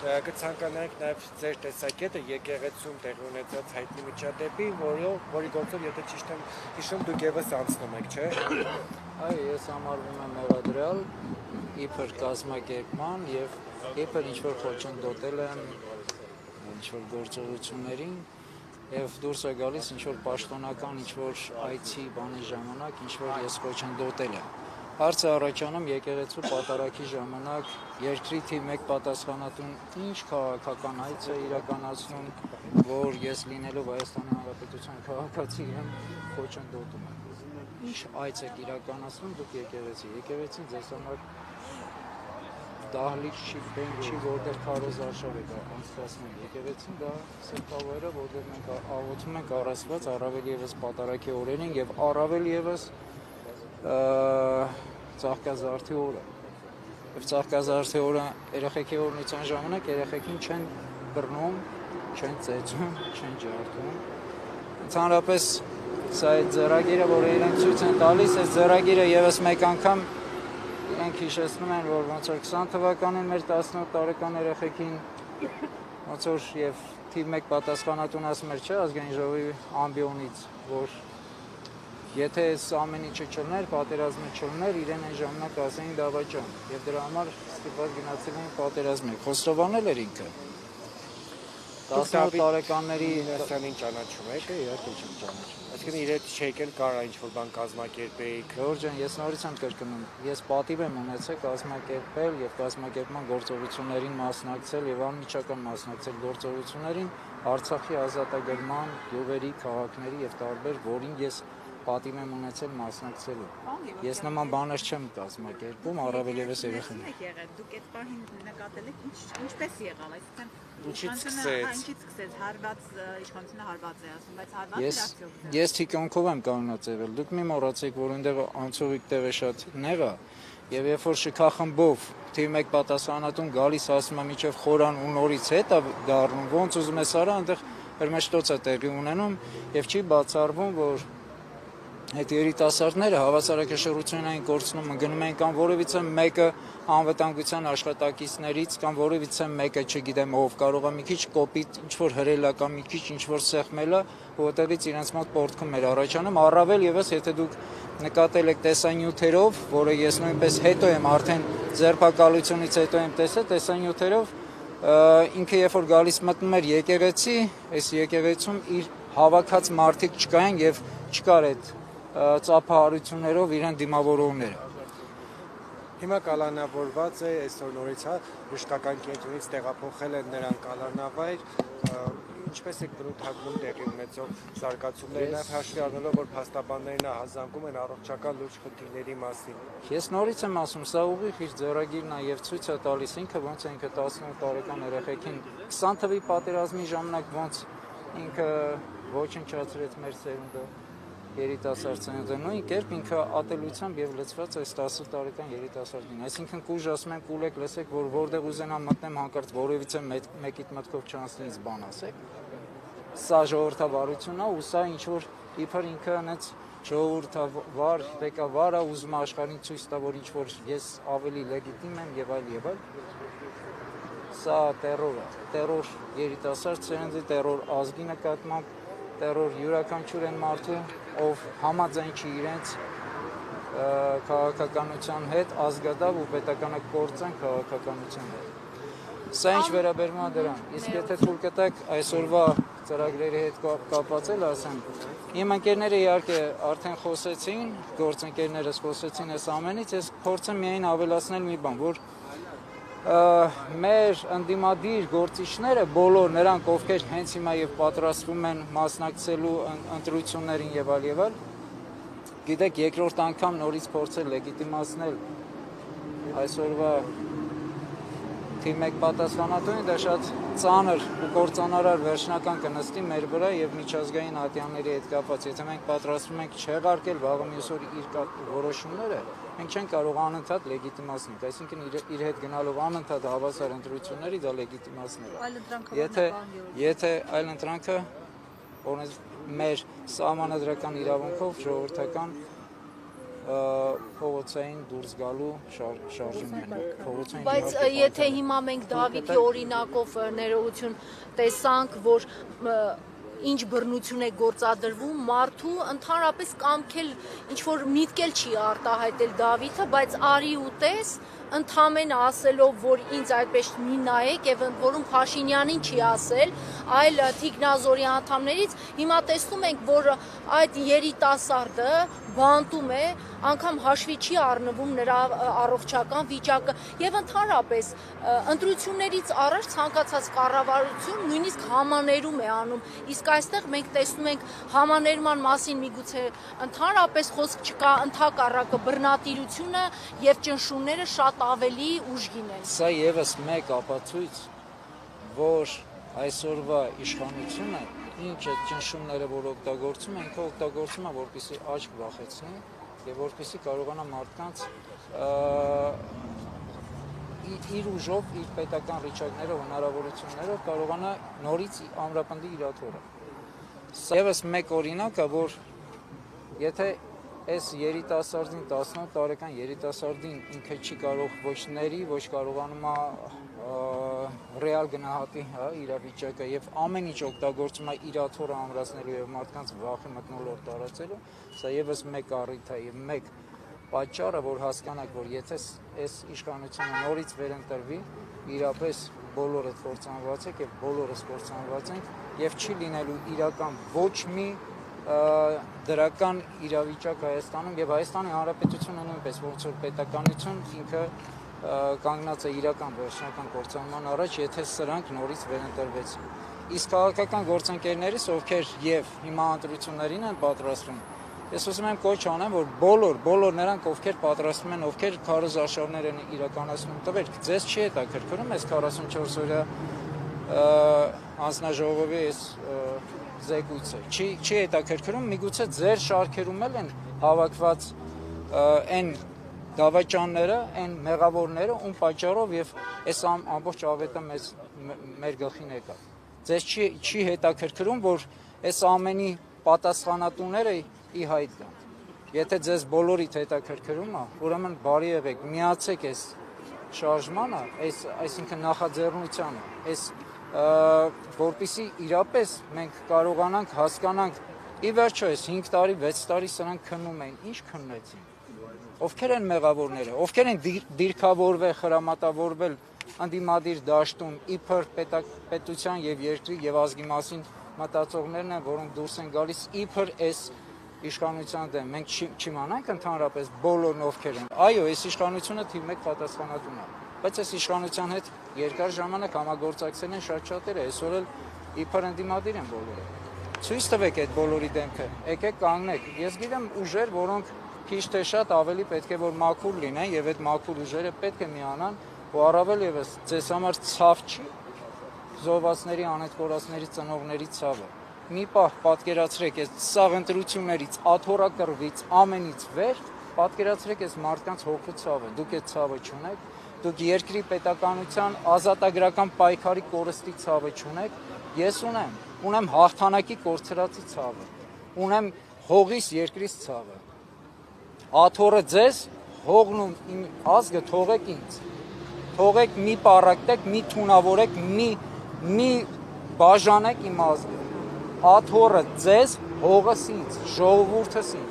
Կցանկանայինք նաև ձեր տեսակետը եկեղեցում տեղի ունեցած հայտնի միջադեպի, որի գործով, եթե ճիշտ եմ հիշում, դուք ևս անցնում եք, չէ՞։ Այո, ես համարվում եմ մեղադրյալ իբր կազմակերպման եւ իբր ինչ-որ խոչընդոտել եմ ինչ-որ գործողություններին եւ դուրս է գալիս ինչ-որ պաշտոնական ինչ-որ այցի բանի ժամանակ ինչ-որ ես խոչընդոտել եմ։ Հարցը առաջանում եկեղեցու պատարագի ժամանակ երկրի թիվ 1 պատասխանատուն ինչ քաղաքական այց է իրականացնում, որ ես լինելով Հայաստանի Հանրապետության քաղաքացի եմ խոչընդոտում եմ։ Ինչ այց եք իրականացնում դուք եկեղեցին ձեզ համար դահլիճ չի, բենք չի, որտեղ քարոզ արշավ եք անցկացնում եկեղեցին, դա սրբավայրը, որտեղ մենք աղոթում ենք առասված, առավել եւս պատարագի օրերին եւ առավել եւս Ծաղկազարդի օրը։ Եվ Ծաղկազարդի օրը երեխեքի օրնության ժամանակ երեխեքին չեն բռնում, չեն ծեծում, չեն ջարդում։ Ընդհանրապես սա այդ ձեռագիրը, որը իրենք ցույց են տալիս, այս ձեռագիրը եւս մեկ անգամ իրենք հիշեցնում են, որ ոնց որ 20 թվականին մեր 18 տարեկան երեխեքին ոնց որ եւ թիվ 1 պատասխանատուն ասում էր, չէ, ազգային ժողովի ամբիոնից, որ եթե այս ամեն ինչը չլներ, պատերազմը չլներ, իրեն այն ժամանակ ասեին դավաճան եւ դրա համար ստիպված գնացել էին պատերազմի։ Խոստովանել էր ինքը։ 18 տարեկանների Հայաստանին ճանաչում եք։ Չէ, իհարկե չեմ ճանաչում։ Այսինքն իր հետ չեք էլ կարա ինչ-որ բան կազմակերպեիք։ Գորգ ջան, ես նորից եմ կրկնում, ես պատիվ եմ ունեցել կազմակերպել եւ կազմակերպման գործողություններին մասնակցել եւ անմիջական մասնակցել գործողություններին Արցախի ազատագրման, յուղերի, քաղաքների եւ տարբեր, որին ես պատիվ եմ ունեցել մասնակցելու։ Ես նման բաներ չեմ կազմակերպում, առավել եւս երեխաներին։ Դուք այդ պահին նկատել եք ինչպես եղավ, այսինքն Ինչից սկսեց։ Ինչից սկսեց հարված իշխանությունը հարված է ասում, բայց հարվածը Ես թիկունքով եմ կանոնացել։ Դուք մի մոռացեք, որ այնտեղ անցողիկ տեղը շատ նեղ է, եւ երբ որ շքախմբով թիվ 1 պատասխանատուն գալիս ասում է միջև խորան ու նորից հետ է դառնում, ոնց ուզում ես արա, այնտեղ հրմեշտոց է տեղի ունենում եւ չի բացառվում, որ այդ երիտասարդները հավասարակշռությունային կորցնում գնում են կամ որևիցե մեկը անվտանգության աշխատակիցներից կամ որևիցե մեկը, չգիտեմ, ով կարող է մի քիչ կոպիտ ինչ-որ հրելական, մի քիչ ինչ-որ սեղմելը, որտեղից իրենց մոտ պորտքում էր առաջանում, առավել եւս եթե դուք նկատել եք տեսանյութերով, որը ես նույնպես հետո եմ արդեն ձերբակալությունից հետո եմ տեսել տեսանյութերով, ինքը երբ որ գալիս մտնում էր եկեղեցի, այս եկեղեցում իր հավաքած մարդիկ չկային եւ չկար այդ ծափահարություններով իրեն դիմավորողները։ Հիմա կալանավորված է այսօր նորից բժշկական կենտրոնից տեղափոխել են նրան կալանավայր, ինչպես եք բնութագրում տեղի ունեցող զարգացումները, նաև հաշվի առնելով, որ փաստաբաններն ահազանգում են առողջական լուրջ խնդիրների մասին։ Ես նորից եմ ասում, սա ուղիղ իր ձեռագիրն է եւ ցույց է տալիս ինքը ոնց է ինքը 18 տարեկան երեխեքին 20 թվականի պատերազմի ժամանակ ոնց ինքը ոչնչացրեց մեր սերունդը երիտասարդ սերունդը, նույն կերպ ինքը ատելությամբ եւ լցված այս 10 տարեկան երիտասարդին։ Այսինքն կուժ ասում եմ, կուլեք լսեք, որ որտեղ ուզենամ մտնեմ հանկարծ որևիցե մեկիդ մտքով չանցնից բան ասեք։ Սա ժողովրդավարությունն է ու սա ինչ որ իբր ինքը այնց ժողովրդավար ղեկավար է ուզում աշխարհին ցույց տա, որ ինչ որ ես ավելի լեգիտիմ եմ եւ այլ եւ այլ։ Սա տերոր է, տերոր երիտասարդ սերնդի, տերոր ազգի նկատմամբ, տերոր յուրաքանչյուր են մարդու, ով համաձայն չի իրենց քաղաքականության հետ, ազգադավ ու պետականը կործան քաղաքականության հետ։ Սա ինչ վերաբերում է դրան։ Իսկ եթե թույլ կտակ այսօրվա ծրագրերի հետ կապված էլ ասեմ, իմ ընկերները իհարկե արդեն խոսեցին, գործընկերներս խոսեցին այս ամենից, ես փորձեմ միայն ավելացնել մի բան, որ մեր ընդդիմադիր գործիչները բոլոր նրանք, ովքեր հենց հիմա եւ պատրաստվում են մասնակցելու ընտրություններին եւ այլ, գիտեք, երկրորդ անգամ նորից փորձել լեգիտիմացնել այսօրվա թիվ 1 պատասխանատունին, դա շատ ծանր ու կործանարար վերջնական կնստի մեր վրա եւ միջազգային ատյանների հետ կապված, եթե մենք պատրաստվում ենք չեղարկել վաղը մյուս օր իր որոշումները, մենք չենք կարող անընդհատ լեգիտիմացնել, այսինքն իր հետ գնալով անընդհատ հավասար ընտրությունների դա լեգիտիմացնել։ Եթե այլ ընտրանքը օրինակ մեր սահմանադրական իրավունքով ժողովրդական փողոցային դուրս գալու շարժումներն։ Բայց եթե հիմա մենք Դավիթի օրինակով ներողություն տեսանք, որ ինչ բռնություն է գործադրվում, մարդու ընդհանրապես կամքել ինչ-որ միտքել չի արտահայտել Դավիթը, բայց արի ու տես, ընդամենը ասելով, որ ինձ այդպես մի նայեք եւ ընդ որում Փաշինյանին չի ասել, այլ Թիկնազորի անդամներից, հիմա տեսնում ենք, որ այդ երիտասարդը բանտում է, անգամ հաշվի չի առնվում նրա առողջական վիճակը եւ ընդհանրապես ընտրություններից առաջ ցանկացած կառավարություն նույնիսկ համաներում է անում, իսկ այստեղ մենք տեսնում ենք համաներման մասին միգուցե ընդհանրապես խոսք չկա, ընդհակառակը բռնատիրությունը եւ ճնշումները շատ ավելի ուժգին են։ Սա եւս մեկ ապացույց, որ այսօրվա իշխանությունը ինչ այդ ճնշումները, որ օգտագործում են, ինքը օգտագործում է, որպեսզի աչք վախեցնի եւ որպեսզի կարողանա մարդկանց իր ուժով, իր պետական ռիճակներով, հնարավորություններով կարողանա նորից ամրապնդի իր աթոռը։ Սա եւս մեկ օրինակ է, որ եթե այս երիտասարդին 18 տարեկան երիտասարդին ինքը չի կարող ոչ ների, ոչ կարողանում է ռեալ գնահատի իրավիճակը եւ ամեն ինչ օգտագործում է իր աթոռը ամրացնելու եւ մարդկանց վախի մթնոլորտ տարածելու, սա եւս մեկ առիթ է եւ մեկ պատճառ է, որ հասկանանք, որ եթե այս իշխանությունը նորից վերընտրվի, իրապես բոլորը կործանված եք եւ բոլորս կործանված ենք եւ չի լինելու իրական ոչ մի դրական իրավիճակ Հայաստանում եւ Հայաստանի Հանրապետությունը նույնպես ոնց որ պետականություն ինքը կանգնած է իրական վերջնական կործանման առաջ, եթե սրանք նորից վերընտրվեցին։ Իսկ քաղաքական գործընկերներիս, ովքեր եւ հիմա ընտրություններին են պատրաստվում, ես ուզում եմ կոչ անեմ, որ բոլոր նրանք, ովքեր պատրաստվում են, ովքեր քարոզարշավներ են իրականացնում, տվեք, ձեզ չի հետաքրքրում այս 44 օրյա հանձնաժողովի այս զեկույցը, չի հետաքրքրում, միգուցե ձեր շարքերում են հավաքված այն դավաճանները, այն մեղավորները, ում պատճառով եւ այս ամբողջ ավետը մեր գլխին եկավ։ Ձեզ չի հետաքրքրում, որ այս ամենի պատասխանատուները ի հայտ գան։ Եթե ձեզ բոլորիդ հետաքրքրում է, ուրեմն բարի եղեք, միացեք այս շարժմանը, այսինքն նախաձեռնությանը, այս որպեսզի իրապես մենք կարողանանք հասկանանք, ի վերջո այս 5 տարի, 6 տարի սրանք քննում էին, ինչ քննեցին։ Ովքեր են մեղավորները, ովքեր են դիրքավորվել, խրամատավորվել ընդդիմադիր դաշտում, իբր պետության եւ երկրի եւ ազգի մասին մտածողներն են, որոնք դուրս են գալիս իբր այս իշխանության դեմ։ Մենք չիմանանք ընդհանրապես բոլորն ովքեր են։ Այո, այս իշխանությունը թիվ 1 պատասխանատուն է, բայց այս իշխանության հետ երկար ժամանակ համագործակցել են շատ շատերը, այսօր էլ իբր ընդդիմադիր են բոլորը։ Ցույց տվեք այդ բոլորի դեմքը, եկեք կանգնեք։ Ես գիտեմ ուժեր, որոնք քիչ թե շատ ավելի պետք է որ մաքուր լինեն եւ այդ մաքուր ուժերը պետք է միանան, ու առավել եւս ձեզ համար ցավ չի զոհվածների, անհետքորածների ծնողների ցավը։ Մի պահ պատկերացրեք այս սաղ ընտրություններից, աթոռակռվից, ամենից վեր, պատկերացրեք այս մարդկանց հոգու ցավը։ Դուք այդ ցավը չունեք, դուք երկրի պետականության ազատագրական պայքարի կորստի ցավը չունեք։ Ես ունեմ հաղթանակի կորցրածի ցավը, ունեմ հողիս երկրից ցավը։ Աթոռը ձեզ, հողն ու իմ ազգը թողեք ինձ։ Թողեք մի պառակտեք, մի թունավորեք, մի բաժանեք իմ ազգը։ Աթոռը ձեզ, հողս ինձ, ժողովուրդս ինձ։